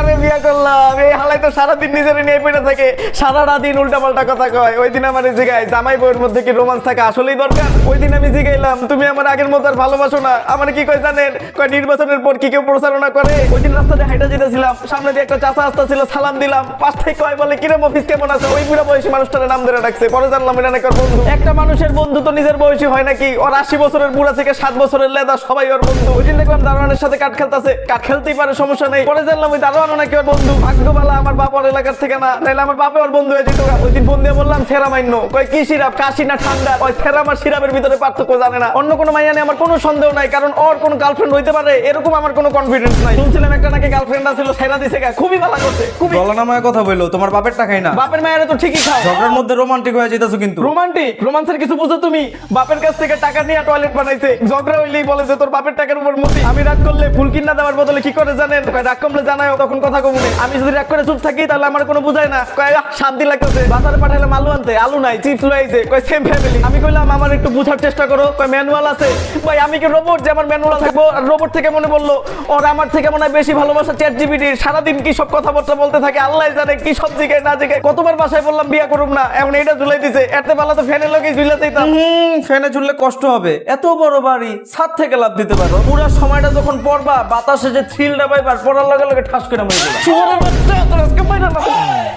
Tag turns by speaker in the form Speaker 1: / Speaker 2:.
Speaker 1: কারে বিয়া করলাম? এই হালাই তো সারাদিন নিজের নিয়ে পেটে থাকে, সারাটা দিন উল্টাপাল্টা কথা কয়। ওই দিন আমার জিগায় জামাই বউয়ের মধ্যে কি রোমান্স থাকা আসলেই দরকার? ওই দিন আমি জিগাইলাম তুমি আমার আগের মতো আর ভালোবাসো না। আমার কি কয় জানেন? কয় নির্বাচনের পর কি কেউ প্রচারণা করে? ওই দিন রাস্তাতে হাইটা যেতেছিলাম, সামনে দিয়ে একটা চাচা আসতেছিল, সালাম দিলাম, পাশ থেকে কয় বলে কিরে মফিস কেমন আছে? ওই বুড়া বয়সী মানুষটার নাম ধরে ডাকছে। পরে জানলাম এটা নাকি ওর বন্ধু। একটা মানুষের বন্ধু তো নিজের বয়সী হয় নাকি? ওর 80 বছরের বুড়া থেকে 7 বছরের লেদা সবাই ওর বন্ধু। ওই দিন দেখলাম দারোয়ানের সাথে কাঠ খেলতেছে, কাঠ খেলতেই পারে, সমস্যা নেই। পরে জানলাম ওই দারোয়ানও নাকি ওর বন্ধু। ভাগ্যবালা আমার বাপ ওর এলাকার থেকে না, নাইলে আমার বাপে ওর বন্ধু হয়ে যেত। ওই দিন ফোন দিয়ে বললাম সেরা মাইন্য, কয় কি সিরাপ, কাশি না ঠান্ডা? ওই সেরাম আর সিরাপের ভিতরে পার্থক্য জানে না। অন্য কোনো মাইয়া নিয়ে আমার কোনো সন্দেহ নাই, কারণ ওর কোনো গার্লফ্রেন্ড হইতে পারে এরকম আমার কোনো কনফিডেন্স নাই। শুনছিলাম একটা নাকি গার্লফ্রেন্ড ছিল, সেরা দিছে, খুবই ভালো করছে। খুবই
Speaker 2: গলানামায় কথা বললো, তোমার বাপের টাকাই না।
Speaker 1: বাপের মায়ের তো ঠিকই খাও।
Speaker 2: ঝগড়ার মধ্যে রোমান্টিক হয়ে যেতেছো কিন্তু।
Speaker 1: রোমান্টিক রোমান্সের কিছু বুঝো তুমি? বাপের কাছ থেকে টাকা নিয়ে টয়লেট বানাইছে, ঝগড়া হইলেই বলে যে তোর বাপের টাকার উপর মতি। আমি রাগ করলে ফুল কিনা দেওয়ার বদলে কি করে জানেন? কয় রাগ কমলে জানাও, তখন কথা কমুনে। আমি যদি রাগ করে চুপ থাকি তাহলে আমার কোনো বুঝায় না। কয় শান্তি লাগতেছে। বাজারে পাঠাইলাম আলু আনতে, আলু নাই, চিপস লইছে। কয় সেম ফ্যামিলি। আমি কইলাম আমার একটু বুঝার চেষ্টা করো। কয় ম্যানুয়াল আছে। ভাই আমি কি রোবট যে আমার ম্যানুয়াল থাকবো? আর রোবট থেকে মনে বললো ওর আমার থেকে মনে হয় বেশি ভালোবাসা চ্যাট জিপিটির। সারাদিন কি সব কথাবার্তা বলতে থাকে, আল্লাহ জানে কি সব জিগায় না জিগায়। কতবার বাসায় বললাম বিয়া করুম না, এখন এইটা ঝুলাই দিছে। এত বেলা তো ফ্যানের লোকে ঝুলাই দিতাম।
Speaker 2: ফ্যানে ঝুললে কষ্ট হবে, এত বড় বাড়ি, ছাদ থেকে লাভ দিতে পারো। পুরো সময়টা যখন পড়বা, বাতাসে যে থ্রিলটা পাইবার, পড়ার লগে লগে ঠাস করে মরে যাবে।
Speaker 1: শুয়োরের বাচ্চা, তোর আজকে মাইরা না।